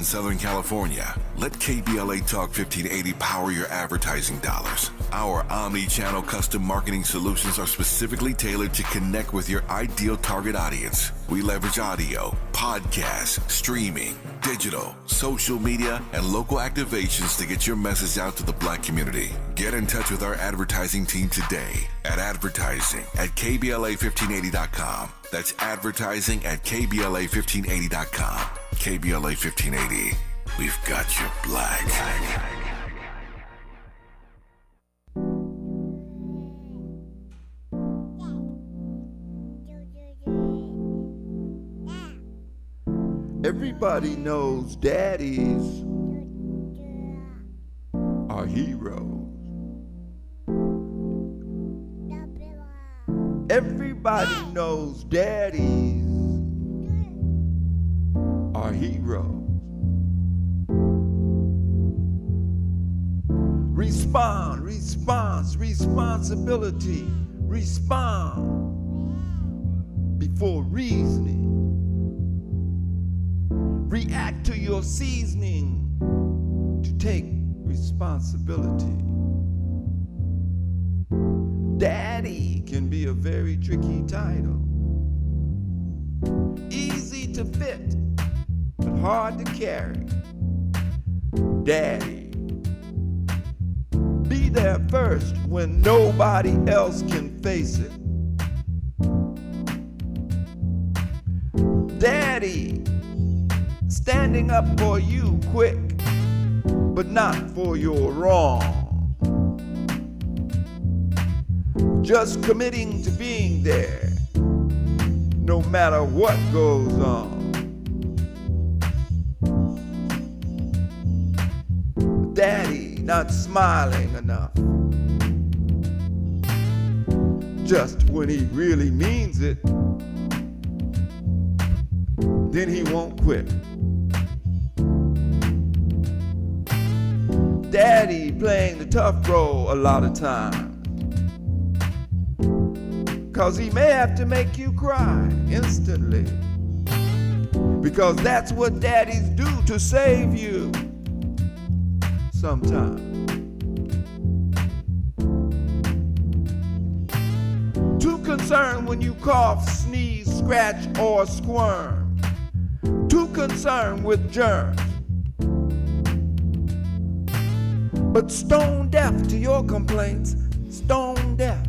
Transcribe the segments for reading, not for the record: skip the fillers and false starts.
In Southern California, let KBLA Talk 1580 power your advertising dollars. Our omni-channel custom marketing solutions are specifically tailored to connect with your ideal target audience. We leverage audio, podcasts, streaming, digital, social media, and local activations to get your message out to the Black community. Get in touch with our advertising team today at advertising@KBLA1580.com. That's advertising at KBLA1580.com. KBLA 1580. We've got your black. Everybody knows daddies are heroes. Everybody knows daddies are heroes. Responsibility. Respond before reasoning. React to your seasoning to take responsibility. Daddy can be a very tricky title. Easy to fit, but hard to carry. Daddy. Be there first when nobody else can face it. Daddy. Standing up for you quick, but not for your wrong. Just committing to being there, no matter what goes on. Daddy not smiling enough, just when he really means it, then he won't quit. Daddy playing the tough role a lot of times, 'cause he may have to make you cry instantly, because that's what daddies do to save you sometimes. Too concerned when you cough, sneeze, scratch, or squirm. Too concerned with germs, but stone deaf to your complaints. Stone deaf.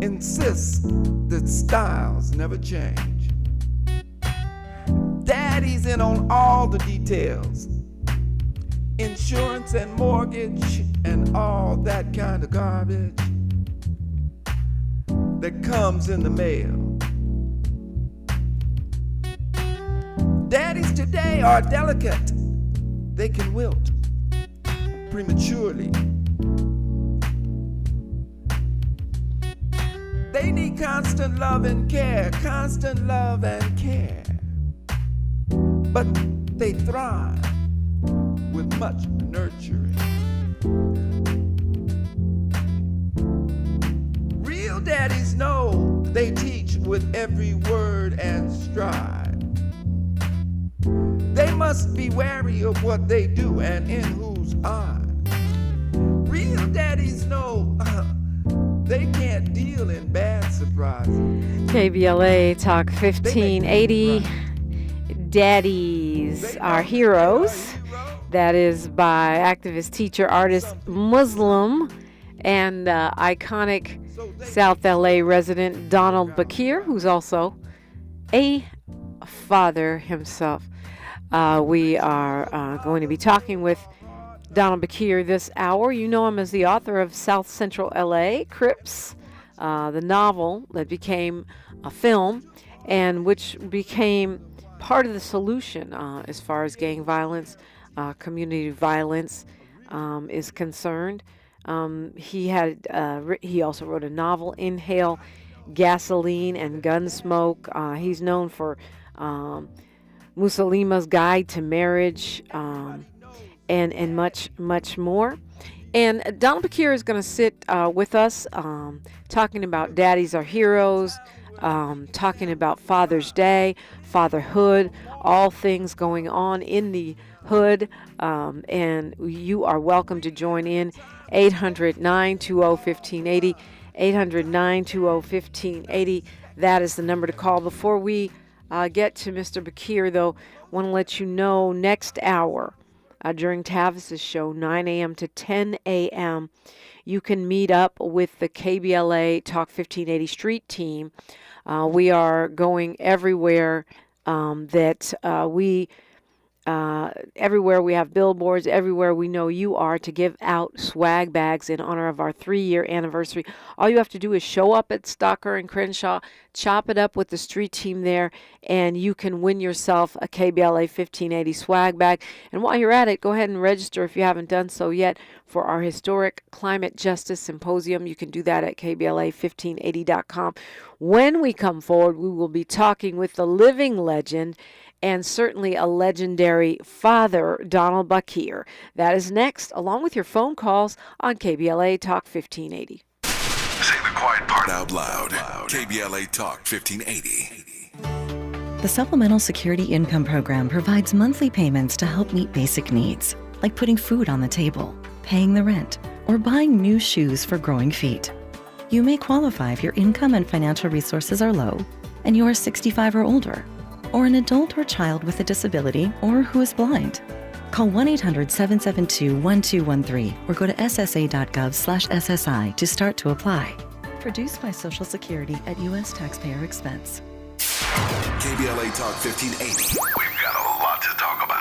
Insists that styles never change. Daddy's in on all the details. Insurance and mortgage and all that kind of garbage that comes in the mail. Daddies today are delicate. They can wilt prematurely. They need constant love and care, constant love and care. But they thrive with much nurturing. Real daddies know they teach with every word and stride. They must be wary of what they do and in whose eye. Real daddies know they can't deal in bad surprises. KBLA Talk 1580. Daddies are heroes. That is by activist, teacher, artist, Muslim, and iconic South LA resident Donald Bakir, who's also a father himself. We are going to be talking with Donald Bakir this hour. You know him as the author of Central LA Crips, the novel that became a film and which became part of the solution as far as gang violence, community violence is concerned. He also wrote a novel, Inhale Gasoline and Gunsmoke. He's known for Muslimah's Guide to Marriage, and much, much more. And Donald Bakir is going to sit with us talking about Daddies Are Heroes, talking about Father's Day, fatherhood, all things going on in the hood. And you are welcome to join in. 800-920-1580. 800-920-1580. That is the number to call. Before we get to Mr. Bakir, though, I want to let you know next hour during Tavis's show, 9 a.m. to 10 a.m., you can meet up with the KBLA Talk 1580 Street team. We are going everywhere everywhere we have billboards, everywhere we know you are, to give out swag bags in honor of our 3-year anniversary. All you have to do is show up at Stocker and Crenshaw, chop it up with the street team there, and you can win yourself a KBLA 1580 swag bag. And while you're at it, go ahead and register if you haven't done so yet for our historic Climate Justice Symposium. You can do that at KBLA1580.com. When we come forward, we will be talking with the living legend and certainly a legendary father, Donald Bakir. That is next, along with your phone calls on KBLA Talk 1580. Say the quiet part out loud. KBLA Talk 1580. The Supplemental Security Income Program provides monthly payments to help meet basic needs, like putting food on the table, paying the rent, or buying new shoes for growing feet. You may qualify if your income and financial resources are low and you are 65 or older, or an adult or child with a disability or who is blind. Call 1-800-772-1213 or go to ssa.gov/SSI to start to apply. Produced by Social Security at U.S. taxpayer expense. KBLA Talk 1580. We've got a lot to talk about.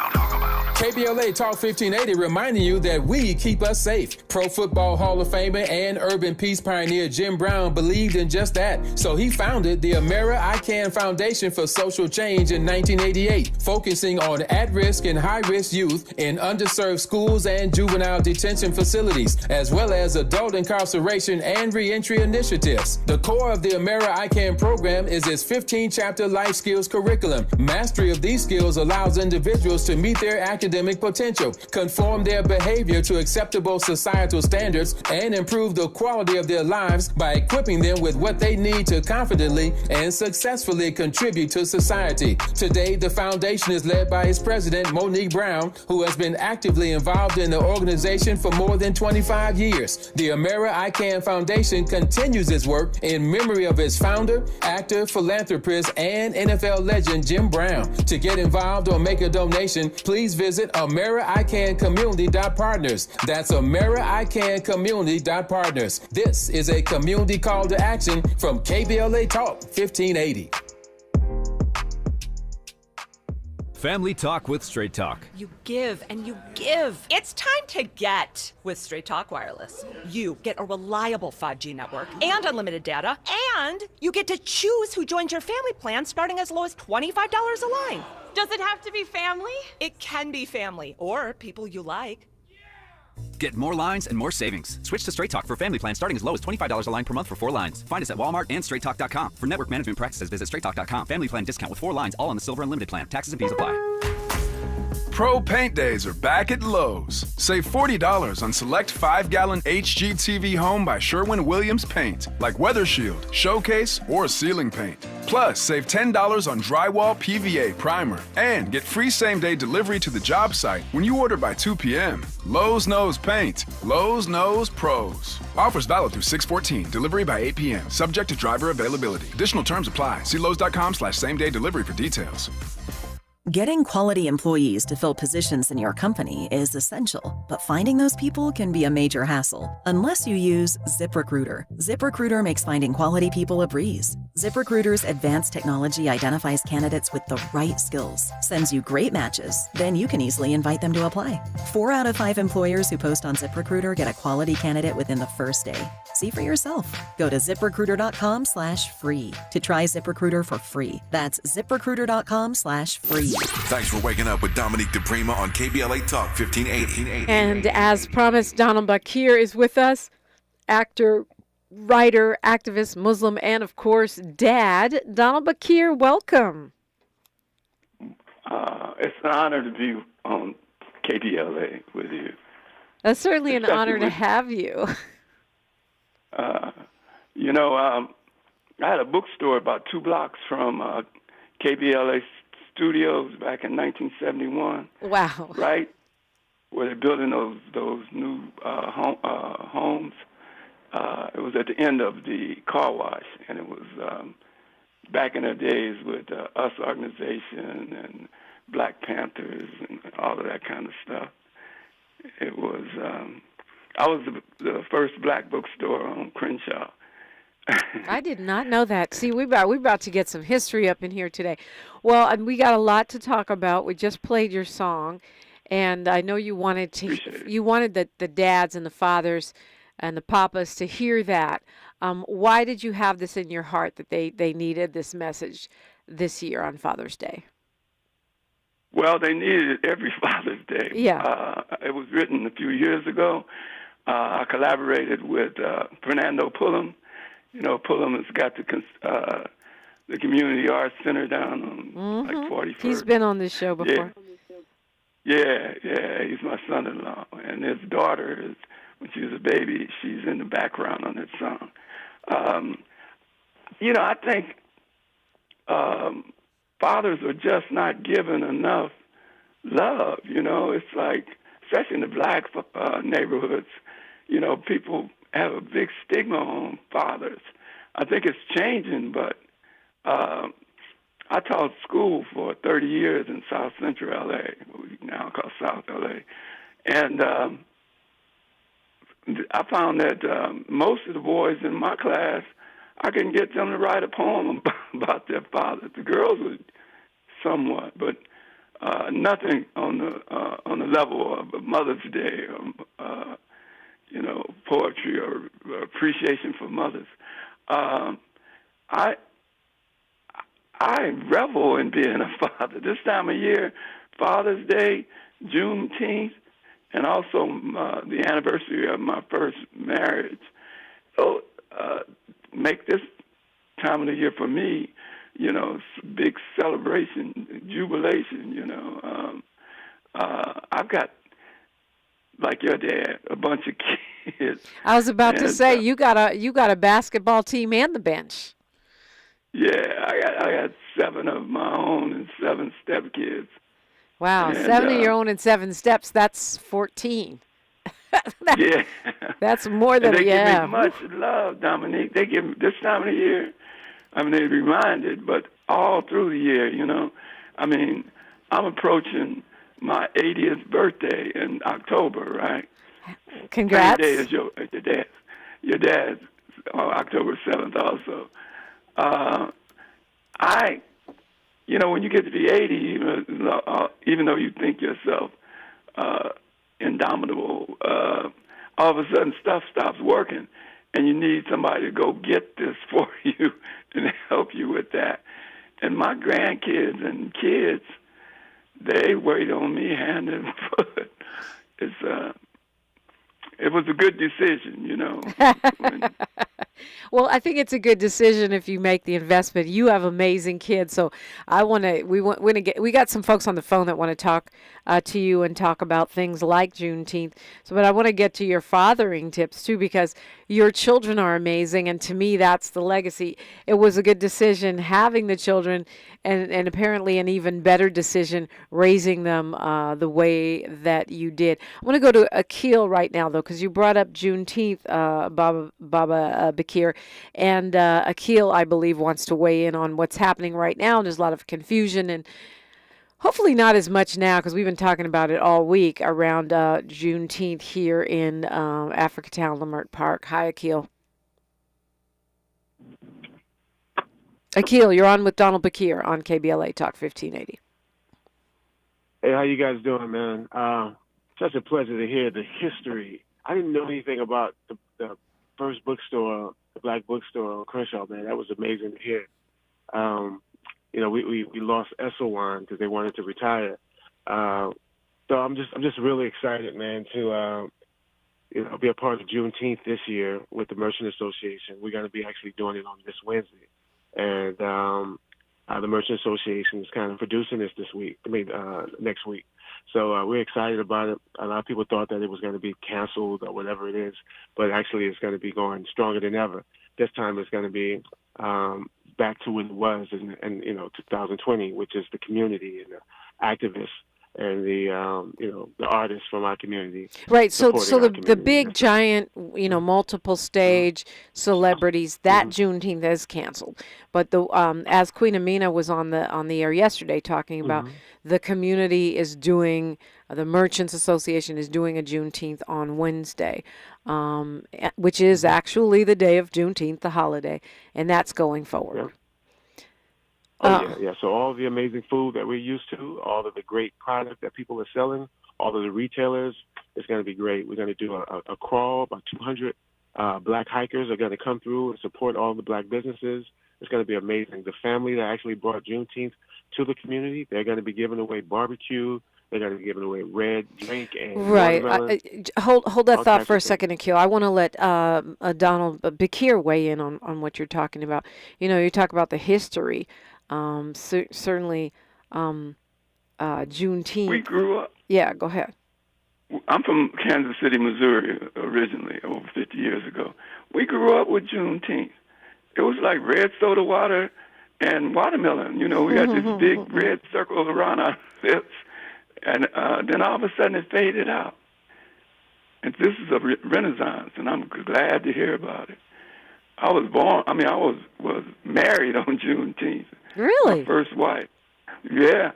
KBLA Talk 1580 reminding you that we keep us safe. Pro Football Hall of Famer and urban peace pioneer Jim Brown believed in just that. So he founded the AmeriCAN Foundation for Social Change in 1988, focusing on at-risk and high-risk youth in underserved schools and juvenile detention facilities, as well as adult incarceration and reentry initiatives. The core of the AmeriCAN program is its 15-chapter life skills curriculum. Mastery of these skills allows individuals to meet their academic potential, conform their behavior to acceptable societal standards, and improve the quality of their lives by equipping them with what they need to confidently and successfully contribute to society. Today, the foundation is led by its president, Monique Brown, who has been actively involved in the organization for more than 25 years. The AmeriCAN Foundation continues its work in memory of its founder, actor, philanthropist, and NFL legend Jim Brown. To get involved or make a donation, please visit AmeriCANCommunity.partners. That's AmeriCANCommunity.partners. This is a community call to action from KBLA Talk 1580. Family Talk with Straight Talk. You give and you give. It's time to get with Straight Talk Wireless. You get a reliable 5G network and unlimited data, and you get to choose who joins your family plan starting as low as $25 a line. Does it have to be family? It can be family or people you like. Get more lines and more savings. Switch to Straight Talk for family plans starting as low as $25 a line per month for 4 lines. Find us at Walmart and straighttalk.com. For network management practices, visit straighttalk.com. Family plan discount with 4 lines, all on the Silver Unlimited plan. Taxes and fees apply. Pro Paint Days are back at Lowe's. Save $40 on select 5-gallon HGTV Home by Sherwin-Williams paint, like Weather Shield, Showcase, or Ceiling Paint. Plus, save $10 on drywall PVA primer and get free same-day delivery to the job site when you order by 2 p.m. Lowe's knows paint. Lowe's knows pros. Offers valid through 6/14. Delivery by 8 p.m. Subject to driver availability. Additional terms apply. See Lowe's.com/same-day delivery for details. Getting quality employees to fill positions in your company is essential, but finding those people can be a major hassle unless you use ZipRecruiter. ZipRecruiter makes finding quality people a breeze. ZipRecruiter's advanced technology identifies candidates with the right skills, sends you great matches, then you can easily invite them to apply. 4 out of 5 employers who post on ZipRecruiter get a quality candidate within the first day. See for yourself. Go to ZipRecruiter.com/free to try ZipRecruiter for free. That's ZipRecruiter.com/free. Thanks for waking up with Dominique DiPrima on KBLA Talk 1580. And as promised, Donald Bakir is with us, actor, writer, activist, Muslim, and of course, dad. Donald Bakir, welcome. It's an honor to be on KBLA with you. It's certainly an honor to have you. I had a bookstore about 2 blocks from KBLA Studios back in 1971. Wow. Right, where they're building those new homes. It was at the end of the car wash, and it was back in the days with US Organization and Black Panthers and all of that kind of stuff. It was, I was the first black bookstore on Crenshaw. I did not know that. See, we about to get some history up in here today. Well, and we got a lot to talk about. We just played your song, and I know you wanted the dads and the fathers and the papas to hear that. Why did you have this in your heart that they needed this message this year on Father's Day? Well, they needed it every Father's Day. Yeah. It was written a few years ago. I collaborated with Fernando Pullum. You know, Pullum has got the Community Arts Center down on like 41st. He's been on this show before. Yeah, he's my son-in-law. And his daughter is, when she was a baby, she's in the background on that song. You know, I think fathers are just not given enough love. You know, it's like, especially in the black neighborhoods, you know, people have a big stigma on fathers. I think it's changing, but I taught school for 30 years in South Central LA, what we now call South LA. And I found that most of the boys in my class, I couldn't get them to write a poem about their father. The girls would somewhat, but nothing on the level of Mother's Day or you know, poetry or appreciation for mothers. I revel in being a father. This time of year, Father's Day, Juneteenth, and also the anniversary of my first marriage. So make this time of the year for me, you know, big celebration, jubilation, you know. I've got, like your dad, a bunch of kids. I was about to say, you got a basketball team and the bench. Yeah, I got 7 of my own and 7 stepkids. Wow, and, 7 of your own and 7 steps. That's 14. Yeah, that's more than they give me much love, Dominique. They give me this time of the year. I mean, they're reminded, but all through the year, you know. I mean, I'm approaching my 80th birthday in October, right? Congrats. Same day as your dad. Your dad's October 7th also. You know, when you get to be 80, even though you think yourself indomitable, all of a sudden stuff stops working, and you need somebody to go get this for you and help you with that. And my grandkids and kids, they wait on me hand and foot. It was a good decision, you know. Well, I think it's a good decision if you make the investment. You have amazing kids, so we got some folks on the phone that want to talk to you and talk about things like Juneteenth. So, but I want to get to your fathering tips too, because your children are amazing, and to me, that's the legacy. It was a good decision having the children, and apparently an even better decision raising them the way that you did. I want to go to Akil right now, though, because you brought up Juneteenth, Baba Bakir, and Akil, I believe, wants to weigh in on what's happening right now. There's a lot of confusion, and hopefully not as much now, because we've been talking about it all week around Juneteenth here in Africatown, Lamert Park. Hi, Akil. Akil, you're on with Donald Bakir on KBLA Talk 1580. Hey, how you guys doing, man? Such a pleasure to hear the history. I didn't know anything about the first bookstore, the black bookstore on Crenshaw, man. That was amazing to hear. You know, we lost Esselwan because they wanted to retire. So I'm just really excited, man, to you know, be a part of Juneteenth this year with the Merchant Association. We're going to be actually doing it on this Wednesday, and the Merchant Association is kind of producing this next week. So we're excited about it. A lot of people thought that it was going to be canceled or whatever it is, but actually it's going to be going stronger than ever. This time it's going to be back to what it was in 2020, which is the community and the activists and the artists from our community. Right. So the community. big giant, multiple stage celebrities, that Juneteenth is canceled. But the as Queen Amina was on the air yesterday talking about, the community is doing, the Merchants Association is doing a Juneteenth on Wednesday, which is actually the day of Juneteenth, the holiday, and that's going forward. Yeah. So all the amazing food that we're used to, all of the great product that people are selling, all of the retailers, it's going to be great. We're going to do a crawl. About 200 black hikers are going to come through and support all the black businesses. It's going to be amazing. The family that actually brought Juneteenth to the community, they're going to be giving away barbecue. They're going to be giving away red drink and watermelon. Hold that thought for a second, Akil. I want to let Donald Bakir weigh in on what you're talking about. You talk about the history. Certainly, Juneteenth. We grew up. Yeah, go ahead. I'm from Kansas City, Missouri, originally, over 50 years ago. We grew up with Juneteenth. It was like red soda water and watermelon. We got this big red circle around our lips, and then all of a sudden it faded out. And this is a renaissance, and I'm glad to hear about it. I was married on Juneteenth. Really? My first wife. Yeah.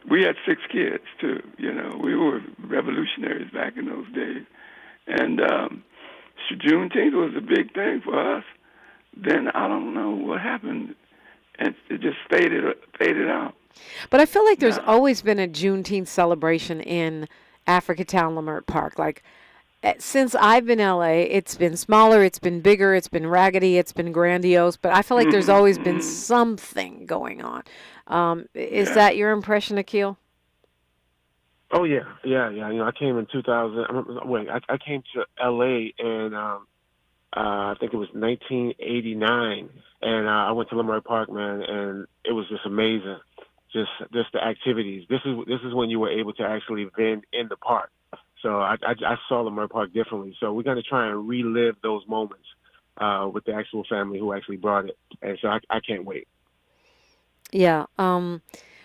We had 6 kids, too. We were revolutionaries back in those days. And Juneteenth was a big thing for us. Then I don't know what happened. And it just faded out. But I feel like there's always been a Juneteenth celebration in Africatown, Leimert Park. Like, since I've been LA, it's been smaller, it's been bigger, it's been raggedy, it's been grandiose, but I feel like there's always been something going on. Is that your impression, Akil? Oh yeah. I came in 2000. I came to LA in I think it was 1989, and I went to Leimert Park, man, and it was just amazing. Just the activities. This is when you were able to actually vend in the park. So I saw Leimert Park differently. So we're going to try and relive those moments with the actual family who actually brought it. And so I can't wait. Yeah.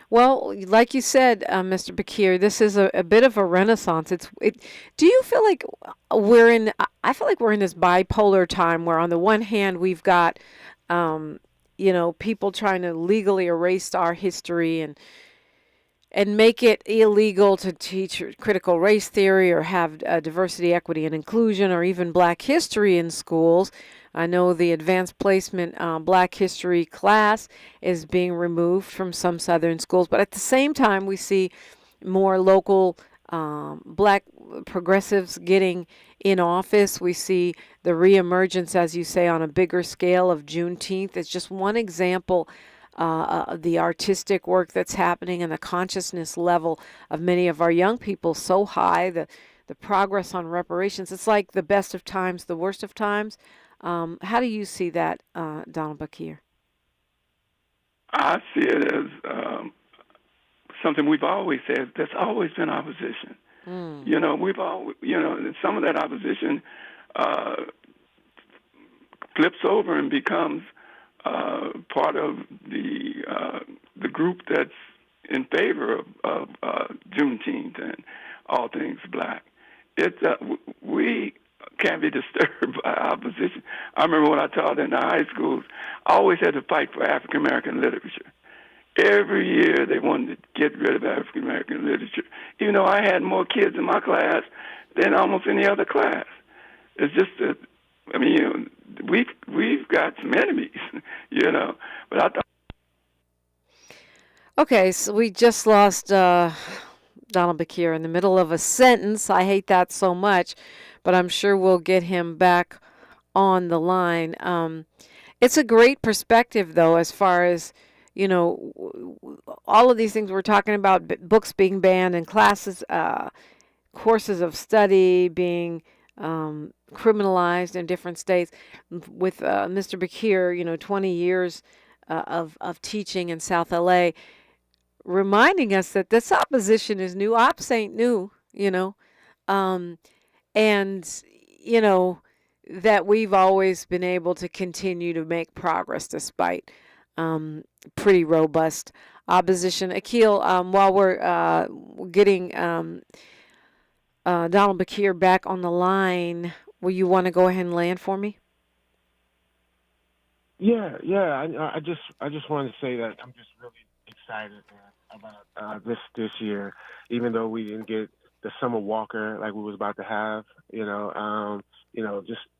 Well, like you said, Mr. Bakir, this is a bit of a renaissance. Do you feel like I feel like we're in this bipolar time where on the one hand we've got, people trying to legally erase our history and make it illegal to teach critical race theory or have diversity, equity, and inclusion, or even Black history in schools. I know the advanced placement Black history class is being removed from some Southern schools, but at the same time, we see more local Black progressives getting in office. We see the reemergence, as you say, on a bigger scale of Juneteenth. It's just one example. The artistic work that's happening and the consciousness level of many of our young people so high, the progress on reparations. It's like the best of times, the worst of times. How do you see that, Donald Bakir? I see it as something we've always said. That's always been our position. We've always, some of that opposition flips over and becomes part of the group that's in favor of Juneteenth and all things Black. We can't be disturbed by opposition. I remember when I taught in the high schools, I always had to fight for African American literature. Every year they wanted to get rid of African American literature, even though I had more kids in my class than almost any other class. It's just that, we've got some enemies, But I thought. Okay, so we just lost Donald Bakir in the middle of a sentence. I hate that so much, but I'm sure we'll get him back on the line. It's a great perspective, though, as far as, all of these things we're talking about, books being banned and classes, courses of study being criminalized in different states. With Mr. Bakir, 20 years of teaching in South LA, reminding us that this opposition is new. Ops ain't new, and that we've always been able to continue to make progress despite pretty robust opposition. Akil, while we're getting Donald Bakir back on the line, will you want to go ahead and land for me? Yeah. I just wanted to say that I'm just really excited about this year, even though we didn't get the Summer Walker like we was about to have.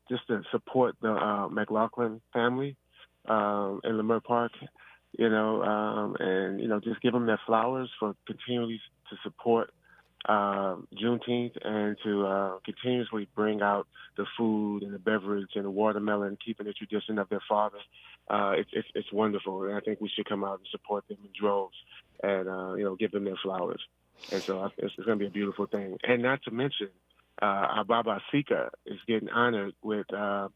Just to support the McLaughlin family in Leimert Park, and just give them their flowers for continually to support Juneteenth and to continuously bring out the food and the beverage and the watermelon, keeping the tradition of their father. It's wonderful, and I think we should come out and support them in droves and give them their flowers. And so it's going to be a beautiful thing. And not to mention, our Baba Sika is getting honored with the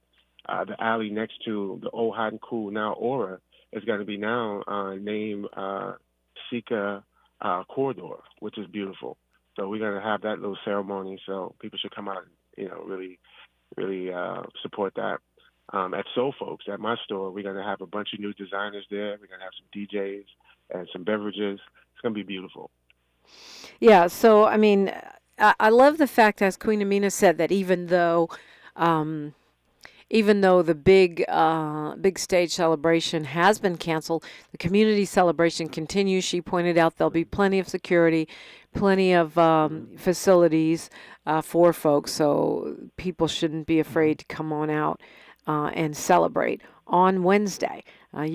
alley next to the old hot and cool, now Aura, is going to be now named Sika Corridor, which is beautiful. So we're going to have that little ceremony. So people should come out and, really support that. At Soul Folks, at my store, we're going to have a bunch of new designers there. We're going to have some DJs and some beverages. It's going to be beautiful. Yeah, so, I mean, I love the fact, as Queen Amina said, that even though the big stage celebration has been canceled, the community celebration continues. She pointed out there'll be plenty of security, plenty of facilities for folks, so people shouldn't be afraid to come on out and celebrate on Wednesday. I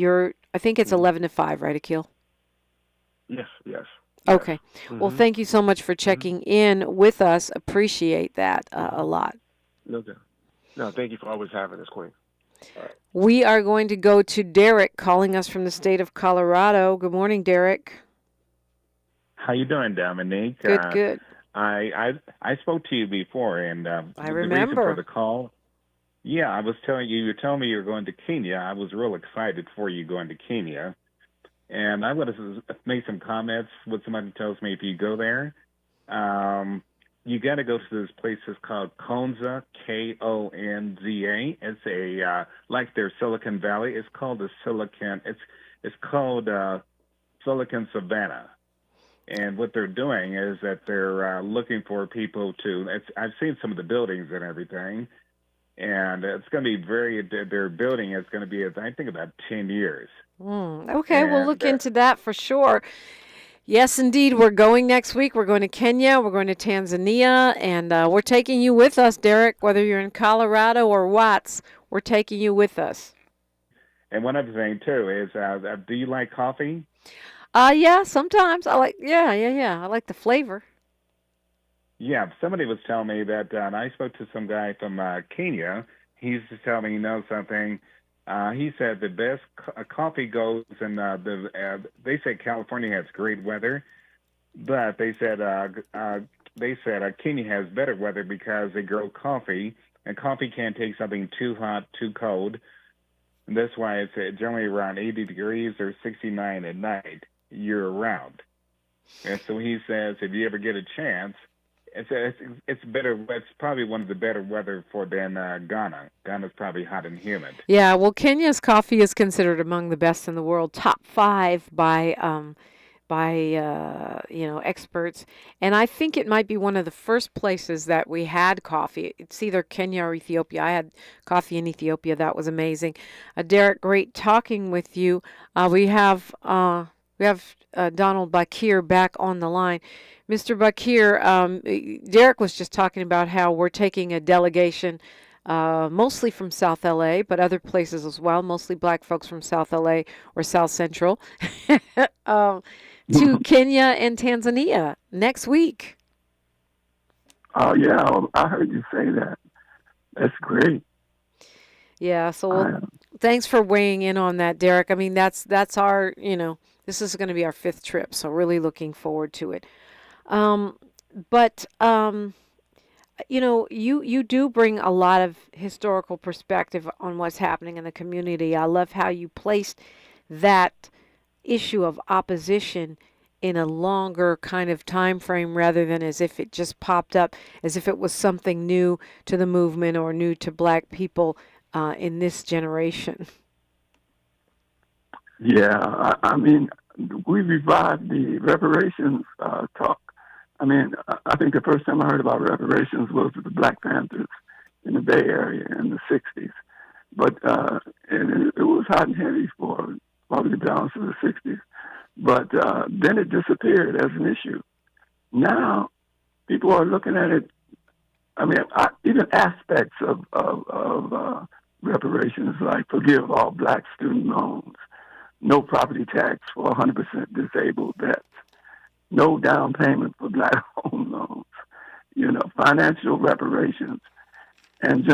think it's 11 to 5, right, Akil? Yes. Okay. Well, thank you so much for checking in with us. Appreciate that a lot. No doubt. No, thank you for always having us, Queen. All right. We are going to go to Derek calling us from the state of Colorado. Good morning, Derek. How you doing, Dominique? Good. I spoke to you before, and I remember the reason for the call. Yeah, I was telling you. You're telling me you're going to Kenya. I was real excited for you going to Kenya. And I would have made some comments with somebody who tells me if you go there, you got to go to this place. It's called Konza, Konza. It's like their Silicon Valley. It's called the Silicon. It's called Silicon Savannah. And what they're doing is that they're looking for people to. I've seen some of the buildings and everything, and it's going to be their building is going to be, I think, about 10 years. Okay, we'll look into that for sure. Yes, indeed. We're going next week. We're going to Kenya. We're going to Tanzania. And we're taking you with us, Derek, whether you're in Colorado or Watts. We're taking you with us. And one other thing, too, is do you like coffee? Yeah, sometimes. I like the flavor. Yeah, somebody was telling me that, and I spoke to some guy from Kenya. He's just telling me, something. He said the best coffee goes in they say California has great weather, but they said Kenya has better weather because they grow coffee, and coffee can't take something too hot, too cold. And that's why it's generally around 80 degrees or 69 at night year round. And so he says if you ever get a chance, it's better. It's probably one of the better weather than Ghana. Ghana's probably hot and humid. Yeah, well, Kenya's coffee is considered among the best in the world, top 5 by experts, and I think it might be one of the first places that we had coffee. It's either Kenya or Ethiopia. I had coffee in Ethiopia. That was amazing. Derek, great talking with you. We have Donald Bakir back on the line. Mr. Bakir, Derek was just talking about how we're taking a delegation, mostly from South LA, but other places as well, mostly black folks from South LA or South Central, to Kenya and Tanzania next week. Oh, yeah, I heard you say that. That's great. Yeah, so thanks for weighing in on that, Derek. I mean, that's our, this is going to be our 5th trip, so really looking forward to it. You do bring a lot of historical perspective on what's happening in the community. I love how you placed that issue of opposition in a longer kind of time frame rather than as if it just popped up, as if it was something new to the movement or new to Black people in this generation. Yeah, I mean, we revived the reparations talk. I mean, I think the first time I heard about reparations was with the Black Panthers in the Bay Area in the 60s. But and it was hot and heavy for probably the balance of the 60s. But then it disappeared as an issue. Now, people are looking at it. I mean, even aspects of reparations, like forgive all Black student loans, no property tax for 100% disabled vets, no down payment for Black home loans, financial reparations, and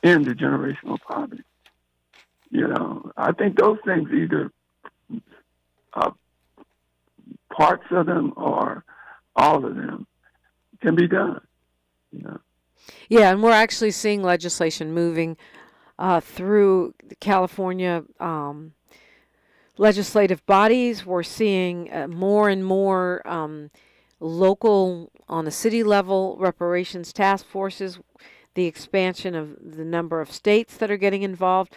end the generational poverty. I think those things, either parts of them or all of them, can be done. Yeah, and we're actually seeing legislation moving through the California legislative bodies. We're seeing more and more local, on the city level, reparations task forces, the expansion of the number of states that are getting involved.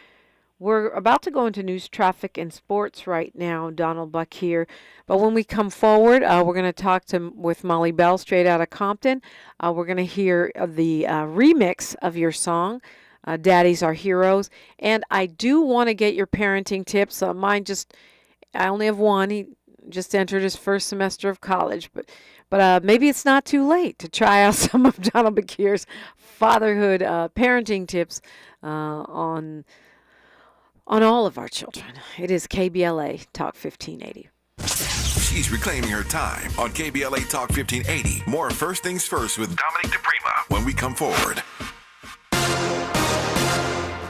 We're about to go into news, traffic, and sports right now, Donald Bakir. But when we come forward, we're going to talk with Molly Bell straight out of Compton. We're going to hear the remix of your song, Daddies Are Heroes. And I do want to get your parenting tips. I only have one. He just entered his first semester of college. But maybe it's not too late to try out some of Donald Bakir's fatherhood parenting tips on all of our children. It is KBLA Talk 1580. She's reclaiming her time on KBLA Talk 1580. More First Things First with Dominique DiPrima when we come forward.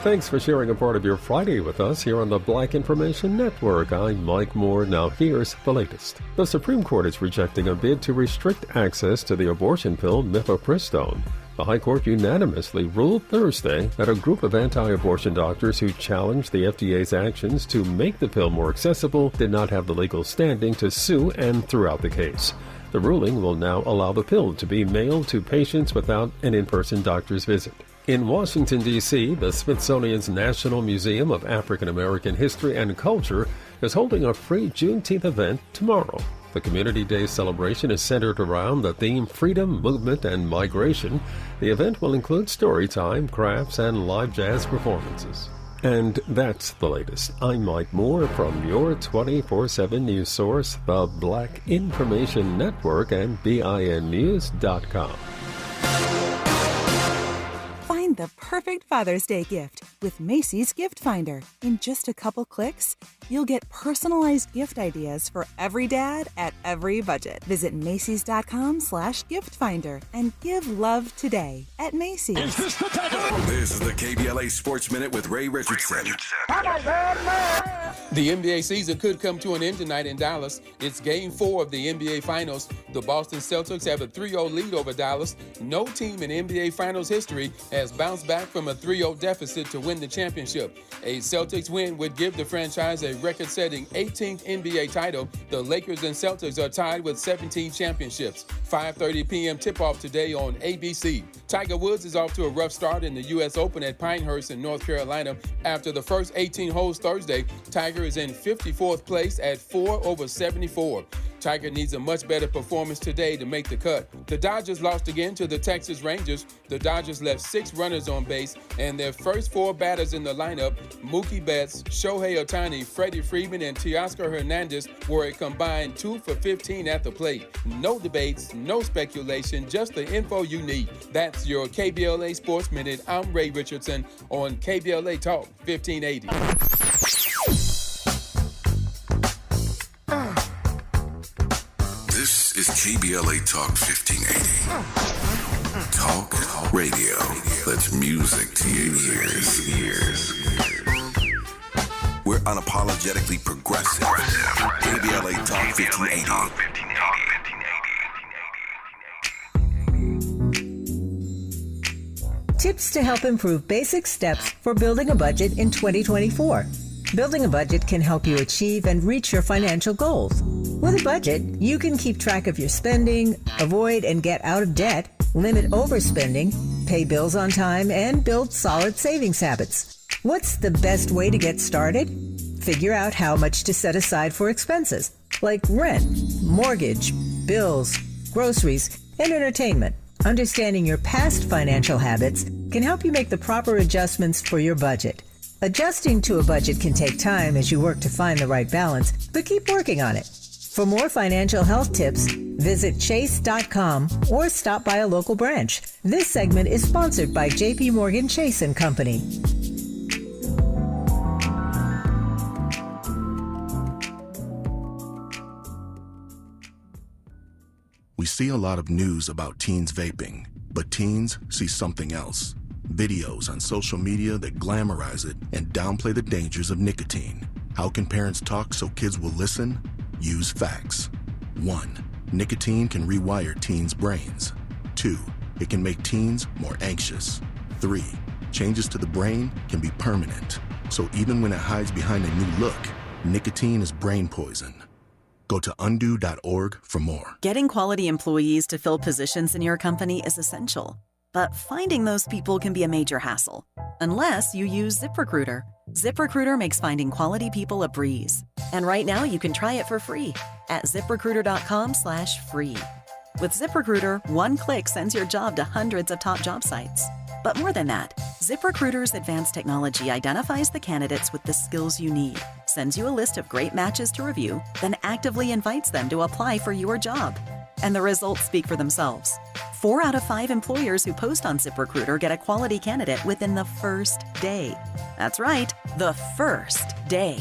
Thanks for sharing a part of your Friday with us here on the Black Information Network. I'm Mike Moore. Now here's the latest. The Supreme Court is rejecting a bid to restrict access to the abortion pill mifepristone. The High Court unanimously ruled Thursday that a group of anti-abortion doctors who challenged the FDA's actions to make the pill more accessible did not have the legal standing to sue and threw out the case. The ruling will now allow the pill to be mailed to patients without an in-person doctor's visit. In Washington, D.C., the Smithsonian's National Museum of African American History and Culture is holding a free Juneteenth event tomorrow. The Community Day celebration is centered around the theme Freedom, Movement, and Migration. The event will include story time, crafts, and live jazz performances. And that's the latest. I'm Mike Moore from your 24/7 news source, the Black Information Network, and BINnews.com. Find the perfect Father's Day gift with Macy's Gift Finder. In just a couple clicks, you'll get personalized gift ideas for every dad at every budget. Visit Macy's.com/gift finder and give love today at Macy's. This is the KBLA Sports Minute with Ray Richardson. The NBA season could come to an end tonight in Dallas. It's Game 4 of the NBA Finals. The Boston Celtics have a 3-0 lead over Dallas. No team in NBA Finals history has bounced back from a 3-0 deficit to win the championship. A Celtics win would give the franchise a record-setting 18th NBA title. The Lakers and Celtics are tied with 17 championships. 5:30 p.m. tip-off today on ABC. Tiger Woods is off to a rough start in the U.S. Open at Pinehurst in North Carolina. After the first 18 holes Thursday, Tiger is in 54th place at 4 over 74. Tiger needs a much better performance today to make the cut. The Dodgers lost again to the Texas Rangers. The Dodgers left 6 runners on base, and their first 4 batters in the lineup, Mookie Betts, Shohei Ohtani, Freddie Freeman, and Teoscar Hernandez, were a combined 2 for 15 at the plate. No debates, no speculation, just the info you need. That's your KBLA Sports Minute. I'm Ray Richardson on KBLA Talk 1580. This is KBLA Talk 1580. Talk radio. That's music to your ears. We're unapologetically progressive. KBLA Talk 1580. Tips to help improve basic steps for building a budget in 2024. Building a budget can help you achieve and reach your financial goals. With a budget, you can keep track of your spending, avoid and get out of debt, limit overspending, pay bills on time, and build solid savings habits. What's the best way to get started? Figure out how much to set aside for expenses, like rent, mortgage, bills, groceries, and entertainment. Understanding your past financial habits can help you make the proper adjustments for your budget. Adjusting to a budget can take time as you work to find the right balance, but keep working on it. For more financial health tips, visit chase.com or stop by a local branch. This segment is sponsored by J.P. Morgan Chase & Company. We see a lot of news about teens vaping, but teens see something else. Videos on social media that glamorize it and downplay the dangers of nicotine. How can parents talk so kids will listen? Use facts. 1. Nicotine can rewire teens' brains. 2. It can make teens more anxious. 3. Changes to the brain can be permanent. So even when it hides behind a new look, nicotine is brain poison. Go to undo.org for more. Getting quality employees to fill positions in your company is essential, but finding those people can be a major hassle, unless you use ZipRecruiter. ZipRecruiter makes finding quality people a breeze. And right now you can try it for free at ZipRecruiter.com/free. With ZipRecruiter, one click sends your job to hundreds of top job sites. But more than that, ZipRecruiter's advanced technology identifies the candidates with the skills you need, sends you a list of great matches to review, then actively invites them to apply for your job. And the results speak for themselves. 4 out of 5 employers who post on ZipRecruiter get a quality candidate within the first day. That's right, the first day.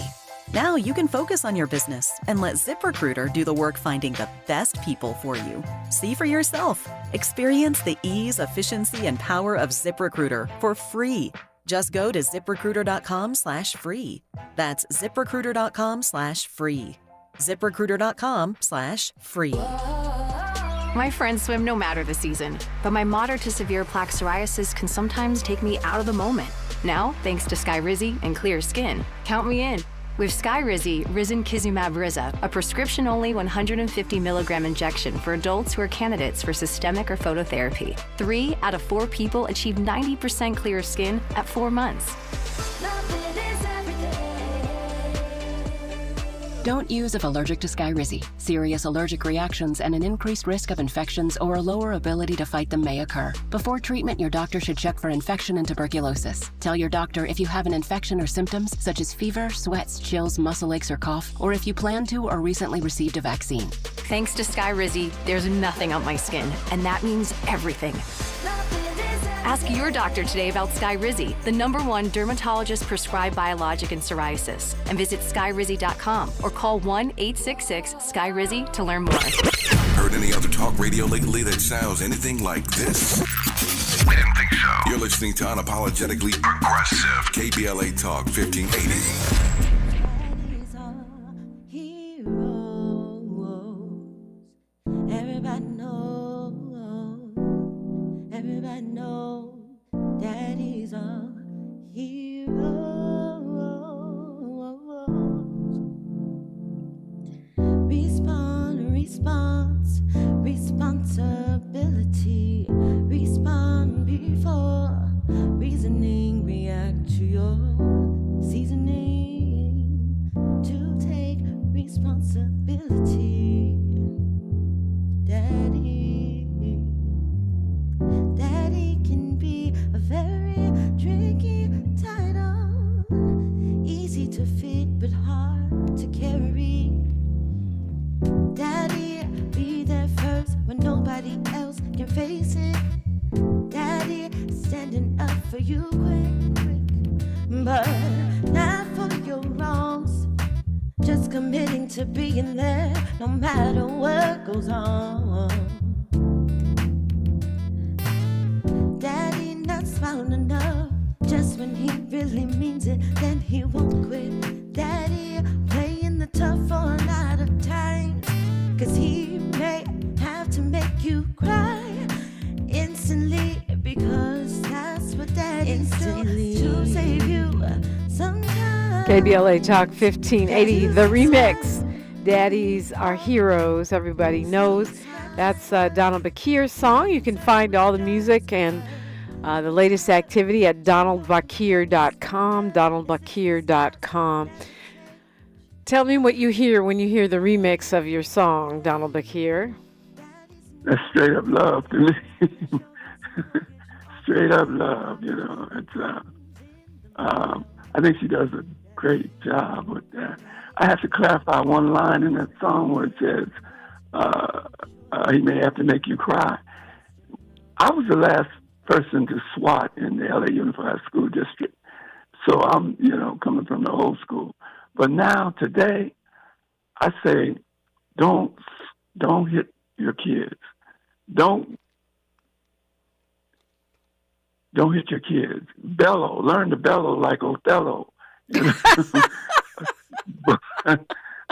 Now you can focus on your business and let ZipRecruiter do the work finding the best people for you. See for yourself. Experience the ease, efficiency, and power of ZipRecruiter for free. Just go to ZipRecruiter.com/free. That's ZipRecruiter.com/free. ZipRecruiter.com/free. My friends swim no matter the season, but my moderate to severe plaque psoriasis can sometimes take me out of the moment. Now, thanks to Skyrizi and clear skin, count me in. With Skyrizi, Risankizumab Riza, a prescription-only 150 milligram injection for adults who are candidates for systemic or phototherapy. 3 out of 4 people achieve 90% clear skin at 4 months. Don't use if allergic to Skyrizi. Serious allergic reactions and an increased risk of infections or a lower ability to fight them may occur. Before treatment, your doctor should check for infection and tuberculosis. Tell your doctor if you have an infection or symptoms such as fever, sweats, chills, muscle aches, or cough, or if you plan to or recently received a vaccine. Thanks to Skyrizi, there's nothing on my skin, and that means everything. Ask your doctor today about Skyrizi, the #1 dermatologist-prescribed biologic in psoriasis, and visit skyrizi.com or call 1-866-SKYRIZI to learn more. Heard any other talk radio lately that sounds anything like this? We didn't think so. You're listening to Unapologetically Progressive, KBLA Talk 1580. Everybody knows Daddies are heroes. Responsibility. Respond before reasoning. React to your seasoning. To take responsibility. Daddy can be a very tricky title, easy to fit but hard to carry. Daddy, be there first when nobody else can face it. Daddy, standing up for you quick, but not for your wrongs. Just committing to being there no matter what goes on. Daddy not smiling enough, just when he really means it, then he won't quit. Daddy playing the tough for a lot of times, 'cause he may have to make you cry instantly, because that's what daddies do to save you sometimes. KBLA Talk 1580, the remix. Daddies are heroes, everybody knows. That's Donald Bakir's song. You can find all the music and the latest activity at donaldbakir.com, donaldbakir.com. Tell me what you hear when you hear the remix of your song, Donald Bakir. That's straight up love to me. Straight up love, you know. It's I think she does a great job with that. I have to clarify one line in that song where it says, he may have to make you cry. I was the last person to SWAT in the LA Unified School District. So I'm, you know, coming from the old school. But now, today, I say, don't hit your kids. Don't hit your kids. Bellow. Learn to bellow like Othello. You know?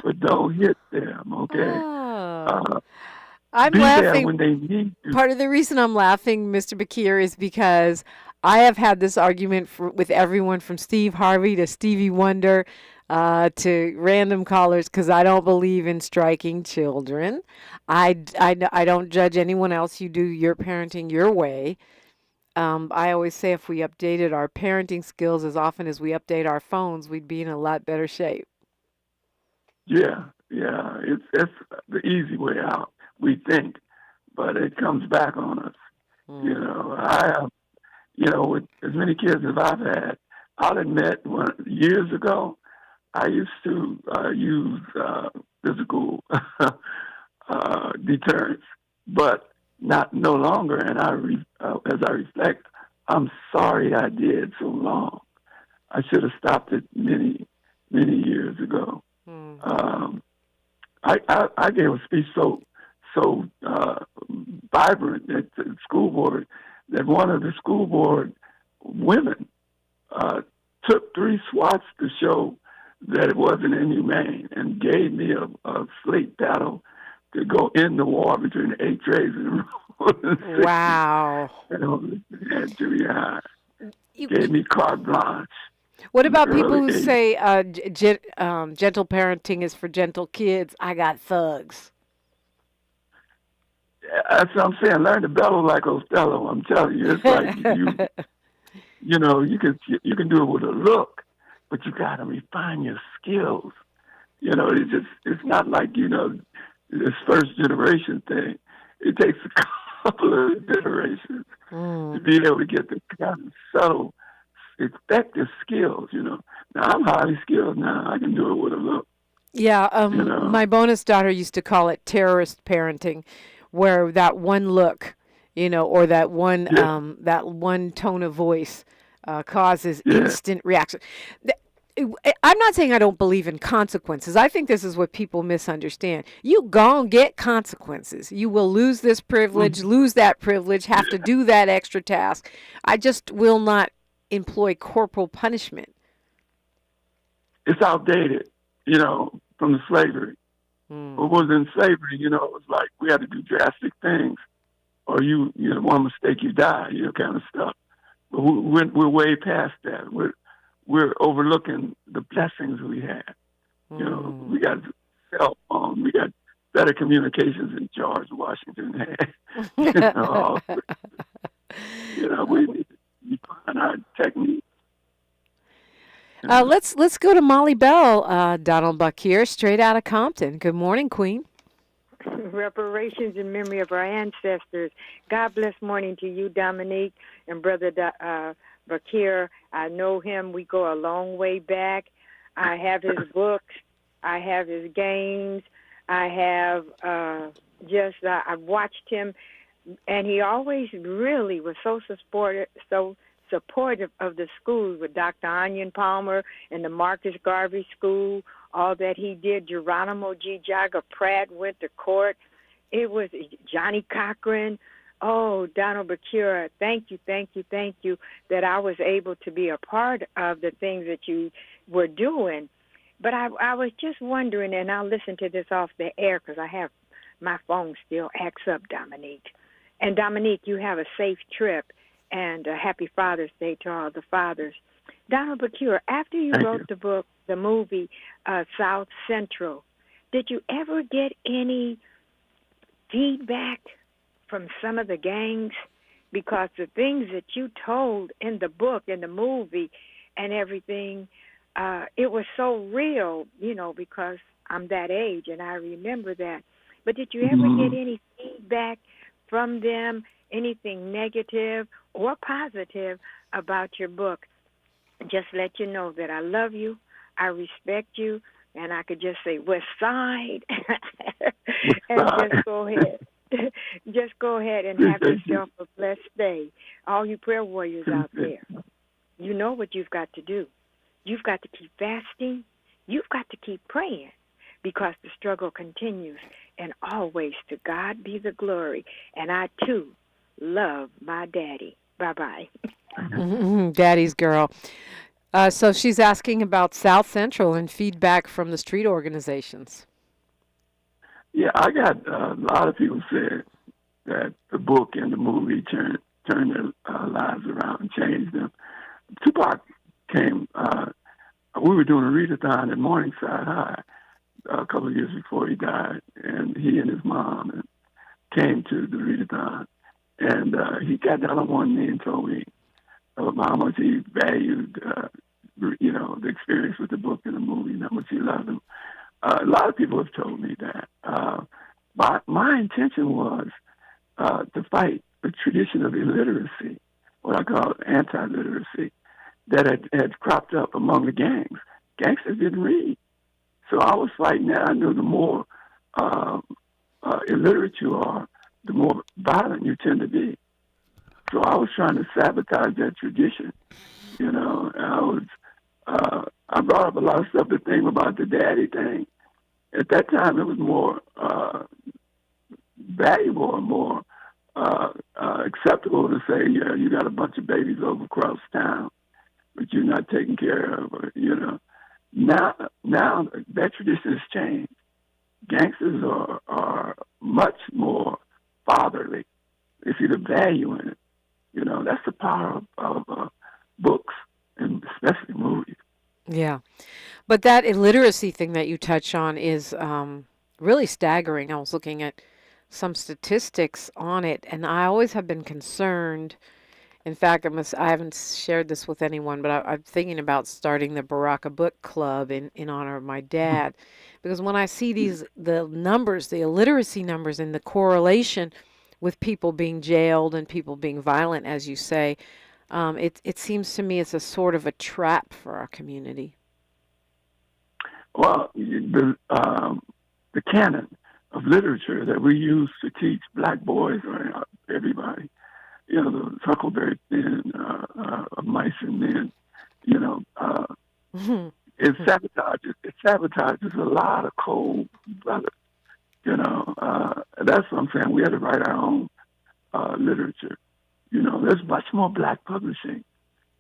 but don't hit them, okay? Oh. I'm be laughing. There when they need you. Part of the reason I'm laughing, Mr. Bakir, is because I have had this argument with everyone from Steve Harvey to Stevie Wonder to random callers because I don't believe in striking children. I don't judge anyone else. You do your parenting your way. I always say if we updated our parenting skills as often as we update our phones, we'd be in a lot better shape. Yeah, it's the easy way out, we think, but it comes back on us. You know, with as many kids as I've had, I'll admit, years ago, I used to use physical deterrence, but no longer. And as I reflect, I'm sorry I did so long. I should have stopped it many, many years ago. I gave a speech so vibrant at the school board that one of the school board women took 3 swats to show that it wasn't inhumane and gave me a slate paddle to go in the war between the 8th grades and the Wow. At junior high. Gave me carte blanche. What about people who say gentle parenting is for gentle kids? I got thugs. That's what I'm saying. Learn to bellow like Othello. I'm telling you, it's like you know, you can do it with a look, but you got to refine your skills. You know, it's not like, you know, this first generation thing. It takes a couple of generations to be able to get the kind of subtle, effective skills. You know, now I'm highly skilled now. I can do it with a look. Yeah, you know? My bonus daughter used to call it terrorist parenting, where that one look, you know, or that one tone of voice causes instant reaction. I'm not saying I don't believe in consequences. I think this is what people misunderstand. You gon' get consequences. You will lose this privilege, lose that privilege, have to do that extra task. I just will not employ corporal punishment. It's outdated, you know, from the slavery. What was in slavery, you know, it was like we had to do drastic things, or you know, one mistake you die, you know, kind of stuff. But we're way past that. We're overlooking the blessings we had. You know, we got cell phone, we got better communications than George Washington had. You know, we need to find our technique. Let's go to Molly Bell, Donald Bakir, straight out of Compton. Good morning, Queen. Reparations in memory of our ancestors. God bless morning to you, Dominique, and Brother Bakir. I know him. We go a long way back. I have his books. I have his games. I have I've watched him, and he always really was so supportive of the schools with Dr. Onion Palmer and the Marcus Garvey School, all that he did. Geronimo G. Jagger Pratt went to court. It was Johnny Cochran. Oh, Donald Bakir, thank you that I was able to be a part of the things that you were doing. But I was just wondering, and I'll listen to this off the air because I have my phone still acts up, Dominique. And Dominique, you have a safe trip. And happy Father's Day to all the fathers. Donald Bakir, after you wrote the book, the movie South Central, Did you ever get any feedback from some of the gangs? Because the things that you told in the book, in the movie, and everything, it was so real, because I'm that age and I remember that. But did you ever get any feedback from them, anything negative or positive about your book? Just let you know that I love you, I respect you, and I could just say West Side, and just go ahead. Just go ahead and have yourself a blessed day. All you prayer warriors out there, you know what you've got to do. You've got to keep fasting. You've got to keep praying, because the struggle continues. And always, to God be the glory. And I, too, love my daddy. Bye-bye. Daddy's girl. So she's asking about South Central and feedback from the street organizations. Yeah, I got a lot of people said that the book and the movie turned their lives around and changed them. Tupac came, we were doing a readathon at Morningside High a couple of years before he died, and he and his mom came to the readathon, and he got down on one knee and told me how much he valued, the experience with the book and the movie, and how much he loved them. A lot of people have told me that. My intention was to fight the tradition of illiteracy, what I call anti-literacy, that had cropped up among the gangs. Gangsters didn't read. So I was fighting that. I knew the more illiterate you are, the more violent you tend to be. So I was trying to sabotage that tradition. I brought up a lot of stuff to think about the daddy thing. At that time, it was more valuable and more acceptable to say, yeah, you got a bunch of babies over across town, but you're not taking care of, Now that tradition has changed. Gangsters are much more fatherly. They see the value in it. That's the power of books, and especially movies. Yeah. But that illiteracy thing that you touch on is really staggering. I was looking at some statistics on it, and I always have been concerned. In fact, I haven't shared this with anyone, but I'm thinking about starting the Baraka Book Club in honor of my dad. Because when I see the numbers, the illiteracy numbers, and the correlation with people being jailed and people being violent, as you say, it seems to me it's a sort of a trap for our community. Well, the canon of literature that we use to teach black boys or everybody, the Huckleberry Finn, of Mice and Men, it sabotages a lot of cold brothers. That's what I'm saying. We had to write our own literature. There's much more black publishing.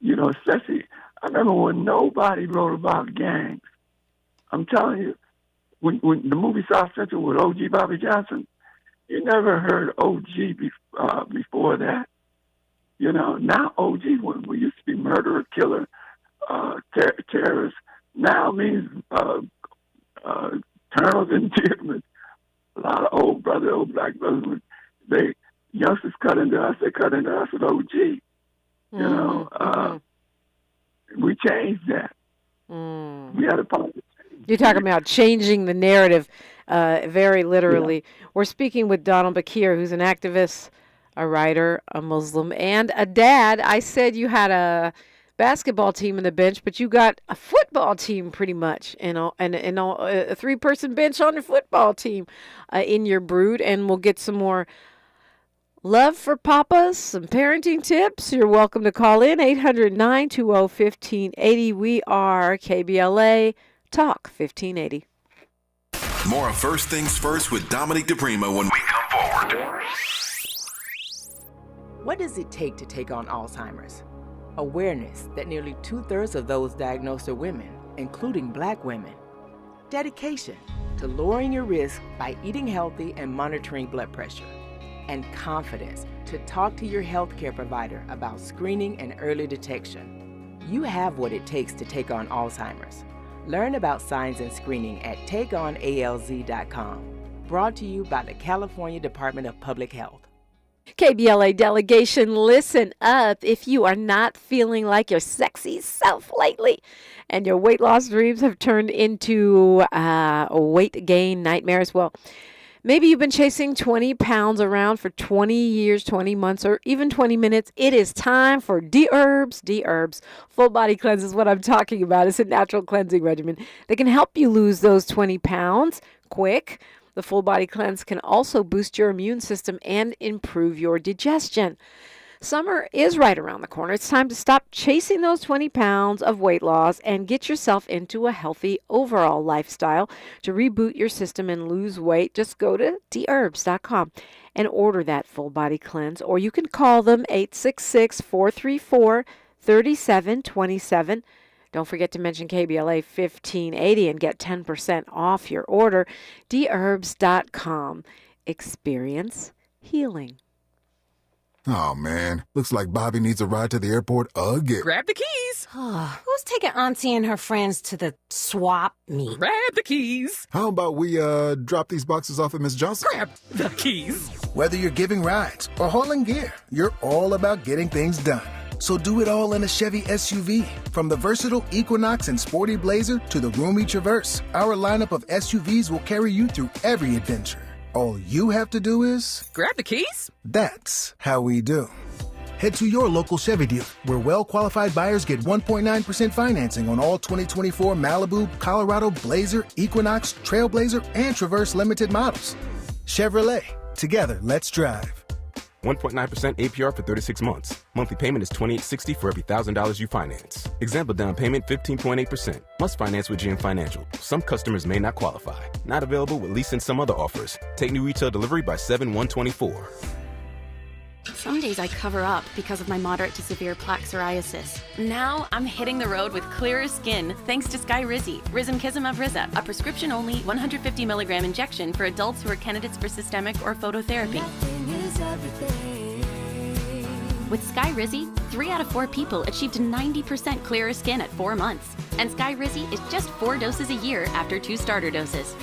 Especially, I remember when nobody wrote about gangs. I'm telling you, when the movie South Central with O.G. Bobby Johnson, you never heard O.G. before that. Now O.G., when we used to be murderer, killer, terrorist, now means terms and endearment. A lot of old black brothers, youngsters cut into us, they cut into us with OG. We changed that. We had a policy. You're talking about changing the narrative very literally. Yeah. We're speaking with Donald Bakir, who's an activist, a writer, a Muslim, and a dad. I said you had a basketball team in the bench, but you got a football team pretty much, and a 3-person bench on the football team in your brood, and we'll get some more love for papas, some parenting tips. You're welcome to call in 800-920-1580. We are KBLA Talk 1580. More of First Things First with Dominique DiPrima when we come forward. What does it take to take on Alzheimer's? Awareness that nearly 2/3 of those diagnosed are women, including black women. Dedication to lowering your risk by eating healthy and monitoring blood pressure. And confidence to talk to your healthcare provider about screening and early detection. You have what it takes to take on Alzheimer's. Learn about signs and screening at takeonalz.com. Brought to you by the California Department of Public Health. KBLA delegation, listen up. If you are not feeling like your sexy self lately and your weight loss dreams have turned into weight gain nightmares, well, maybe you've been chasing 20 pounds around for 20 years, 20 months, or even 20 minutes. It is time for D-Herbs. D-Herbs. Full body cleanse is what I'm talking about. It's a natural cleansing regimen that can help you lose those 20 pounds quick. The full body cleanse can also boost your immune system and improve your digestion. Summer is right around the corner. It's time to stop chasing those 20 pounds of weight loss and get yourself into a healthy overall lifestyle. To reboot your system and lose weight, just go to dherbs.com and order that full body cleanse, or you can call them 866-434-3727. Don't forget to mention KBLA 1580 and get 10% off your order. dherbs.com. Experience healing. Oh, man. Looks like Bobby needs a ride to the airport again. Grab the keys. Who's taking Auntie and her friends to the swap meet? Grab the keys. How about we drop these boxes off at Miss Johnson? Grab the keys. Whether you're giving rides or hauling gear, you're all about getting things done. So do it all in a Chevy SUV. From the versatile Equinox and sporty Blazer to the roomy Traverse, our lineup of SUVs will carry you through every adventure. All you have to do is... grab the keys. That's how we do. Head to your local Chevy dealer, where well-qualified buyers get 1.9% financing on all 2024 Malibu, Colorado, Blazer, Equinox, Trailblazer, and Traverse Limited models. Chevrolet. Together, let's drive. 1.9% APR for 36 months. Monthly payment is $28.60 for every $1,000 you finance. Example down payment 15.8%. Must finance with GM Financial. Some customers may not qualify. Not available with lease and some other offers. Take new retail delivery by 7/1/24. Some days I cover up because of my moderate to severe plaque psoriasis. Now I'm hitting the road with clearer skin thanks to Skyrizi, Risankizumab Riza, a prescription-only 150 milligram injection for adults who are candidates for systemic or phototherapy. With Skyrizi, 3 out of 4 people achieved 90% clearer skin at 4 months. And Skyrizi is just 4 doses a year after 2 starter doses.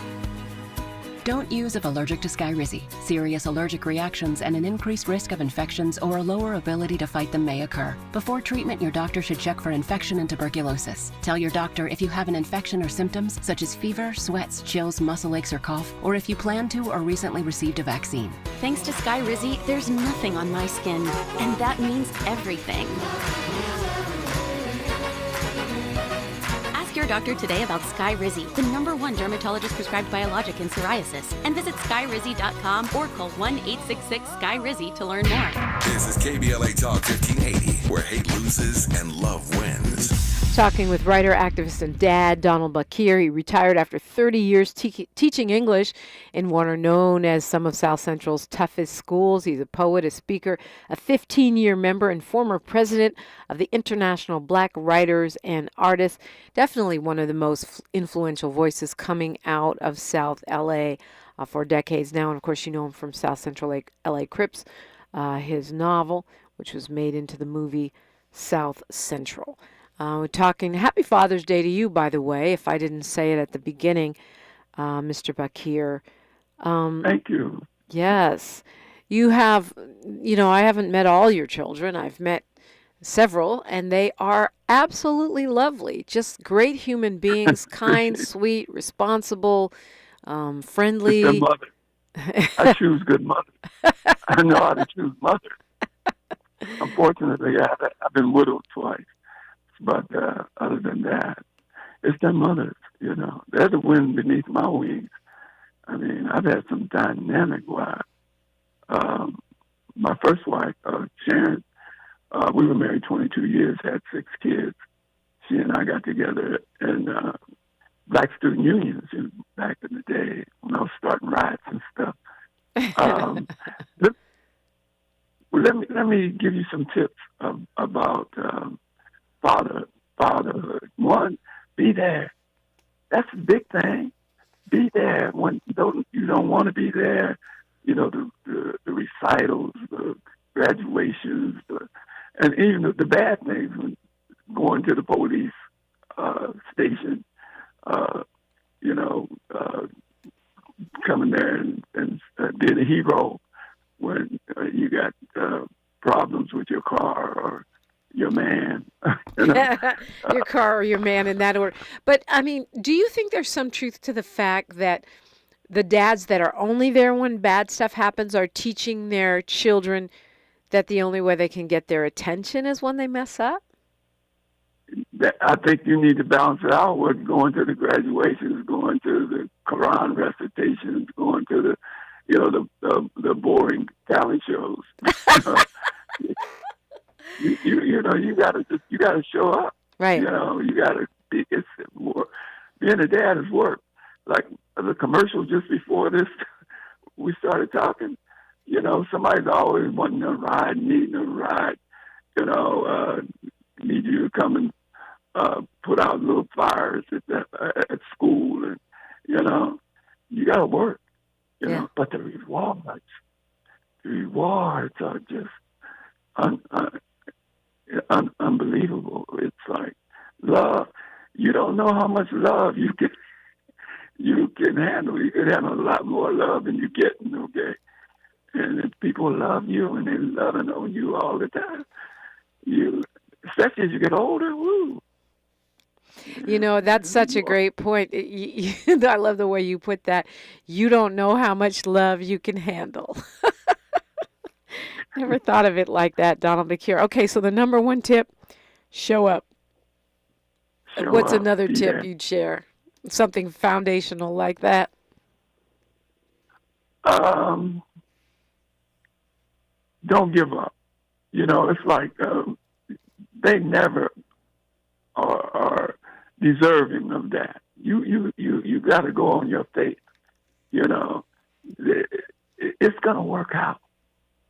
Don't use if allergic to Skyrizi. Serious allergic reactions and an increased risk of infections or a lower ability to fight them may occur. Before treatment, your doctor should check for infection and tuberculosis. Tell your doctor if you have an infection or symptoms such as fever, sweats, chills, muscle aches, or cough, or if you plan to or recently received a vaccine. Thanks to Skyrizi, there's nothing on my skin, and that means everything. Ask your doctor today about Skyrizi, the #1 dermatologist prescribed biologic in psoriasis, and visit skyrizi.com or call 1-866-SKY-RIZZI to learn more. This is KBLA Talk 1580, where hate loses and love wins. Talking with writer, activist, and dad Donald Bakir. He retired after 30 years teaching English in what are known as some of South Central's toughest schools. He's a poet, a speaker, a 15-year member, and former president of the International Black Writers and Artists. Definitely one of the most influential voices coming out of South LA for decades now. And of course, you know him from South Central LA Crips, his novel, which was made into the movie South Central. We're talking, happy Father's Day to you, by the way, if I didn't say it at the beginning, Mr. Bakir. Thank you. Yes. You have, I haven't met all your children. I've met several, and they are absolutely lovely. Just great human beings, kind, sweet, responsible, friendly. It's their mother. I choose good mother. I know how to choose mother. Unfortunately, I've been widowed twice. But other than that, it's their mothers, They're the wind beneath my wings. I mean, I've had some dynamic wives. My first wife, Sharon, we were married 22 years, had 6 kids. She and I got together in Black student unions back in the day when I was starting riots and stuff. Let me give you some tips about fatherhood. One, be there. That's a big thing. Be there when you don't want to be there. The recitals, the graduations, and even the bad things, when going to the police station, you know, coming there and being a hero when you got problems with your car or your man. You know? Your car or your man in that order. But, I mean, do you think there's some truth to the fact that the dads that are only there when bad stuff happens are teaching their children that the only way they can get their attention is when they mess up? I think you need to balance it out with going to the graduations, going to the Quran recitations, going to the, you know, the boring talent shows. You know, you gotta show up. Right. You know, you gotta be. It's more. Being a dad is work. Like the commercial just before this, we started talking. You know, somebody's always wanting a ride, needing a ride. You know, need you to come and put out little fires at school, and you know, you gotta work. You know, but the rewards are just unbelievable. It's like love. You don't know how much love you can handle. You can handle a lot more love than you get. Okay, and if people love you and they're loving on you all the time, especially as you get older, woo. You know, that's such a great point. I love the way you put that. You don't know how much love you can handle. Never thought of it like that, Donald McKeer. Okay, so the number one tip, show up. What's another tip you'd share? Something foundational like that? Don't give up. You know, it's like they never are deserving of that. You got to go on your faith. You know, it's gonna work out.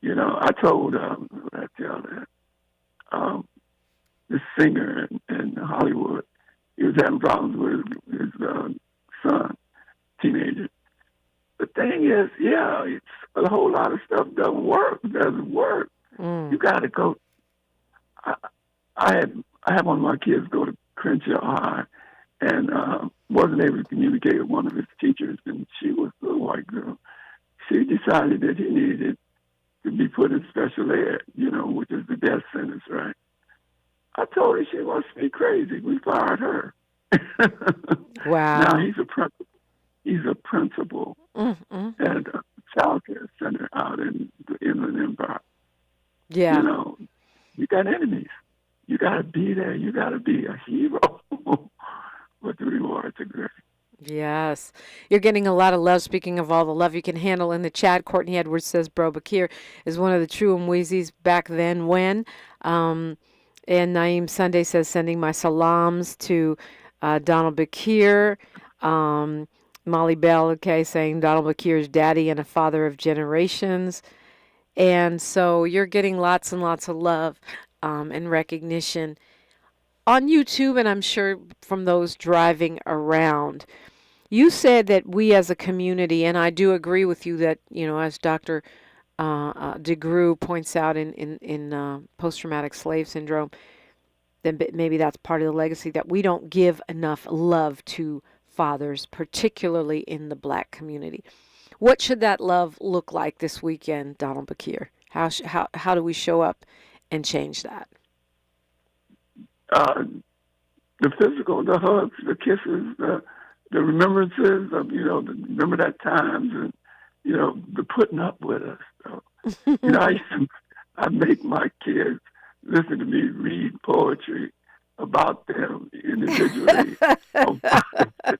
You know, I told this singer in Hollywood, he was having problems with his son, teenager. The thing is, it's a whole lot of stuff doesn't work. You got to go. I had one of my kids go to Crenshaw High and wasn't able to communicate with one of his teachers, and she was a white girl. She decided that he needed to be put in special ed, you know, which is the death sentence, right? I told her she must be crazy. We fired her. Wow. Now he's a principal. He's a principal at a child care center out in the Inland Empire. Yeah. You know, you got enemies. You got to be there. You got to be a hero. But the rewards are great. Yes. You're getting a lot of love. Speaking of all the love you can handle in the chat, Courtney Edwards says Bro Bakir is one of the true Mwizis back then when. And Naeem Sunday says sending my salams to Donald Bakir. Molly Bell, okay, saying Donald Bakir's daddy and a father of generations. And so you're getting lots and lots of love and recognition on YouTube, and I'm sure from those driving around. You said that we as a community, and I do agree with you that, you know, as Dr. DeGrue points out in post-traumatic slave syndrome, then maybe that's part of the legacy, that we don't give enough love to fathers, particularly in the Black community. What should that love look like this weekend, Donald Bakir? How do we show up and change that? The physical, the hugs, the kisses, the remembrances of, you know, remember that times, and, you know, the putting up with us. So, you know, I make my kids listen to me read poetry about them individually.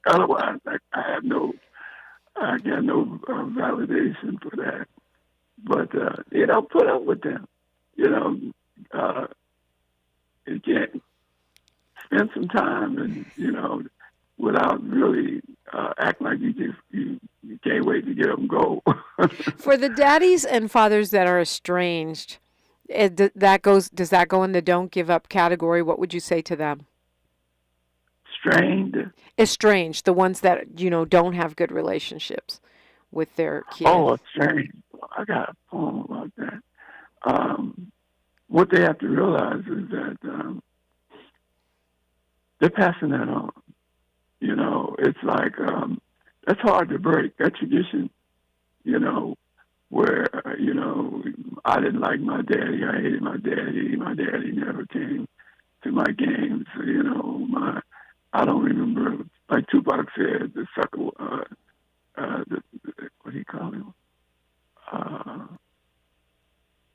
Otherwise, I got no validation for that. But, you know, put up with them. You know, again, spend some time and, you know, without really acting like you can't wait to get them go. For the daddies and fathers that are estranged, does that go in the don't give up category? What would you say to them? Estranged, the ones that, you know, don't have good relationships with their kids. Oh, estranged. I got a poem about that. What they have to realize is that they're passing that on. You know, it's like that's hard to break, that tradition, you know, where, you know, I didn't like my daddy. I hated my daddy. My daddy never came to my games. You know, I don't remember, like Tupac said, the sucker, what do you call him?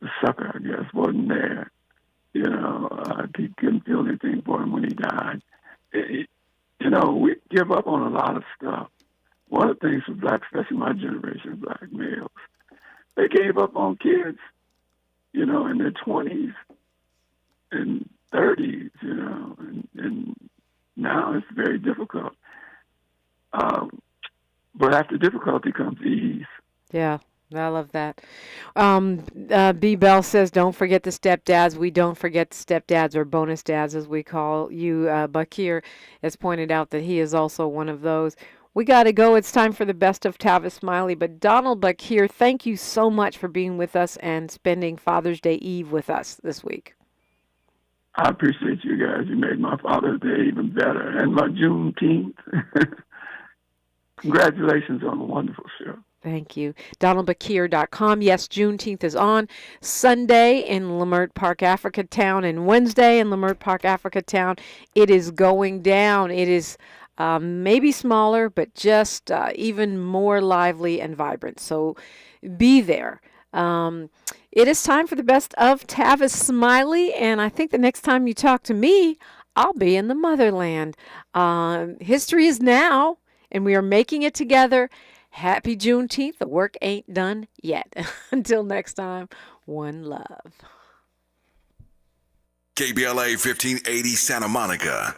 The sucker, I guess, wasn't there. You know, he couldn't feel anything for him when he died. You know, we give up on a lot of stuff. One of the things for blacks, especially my generation of black males, they gave up on kids, you know, in their 20s and 30s, you know, and now it's very difficult. But after difficulty comes ease. Yeah, I love that. B. Bell says, don't forget the stepdads. We don't forget the stepdads, or bonus dads, as we call you. Bakir has pointed out that he is also one of those. We got to go. It's time for the best of Tavis Smiley. But Donald Bakir, thank you so much for being with us and spending Father's Day Eve with us this week. I appreciate you guys. You made my Father's Day even better, and my Juneteenth. Congratulations on a wonderful show. Thank you. DonaldBakir.com. Yes, Juneteenth is on Sunday in Leimert Park, Africa Town, and Wednesday in Leimert Park, Africa Town. It is going down. It is maybe smaller, but just even more lively and vibrant. So be there. It is time for the best of Tavis Smiley, and I think the next time you talk to me, I'll be in the motherland. History is now, and we are making it together. Happy Juneteenth. The work ain't done yet. Until next time, one love. KBLA 1580 Santa Monica.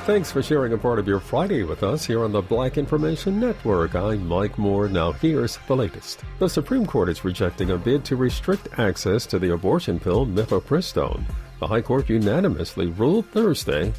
Thanks for sharing a part of your Friday with us here on the Black Information Network. I'm Mike Moore. Now here's the latest. The Supreme Court is rejecting a bid to restrict access to the abortion pill mifepristone. The High Court unanimously ruled Thursday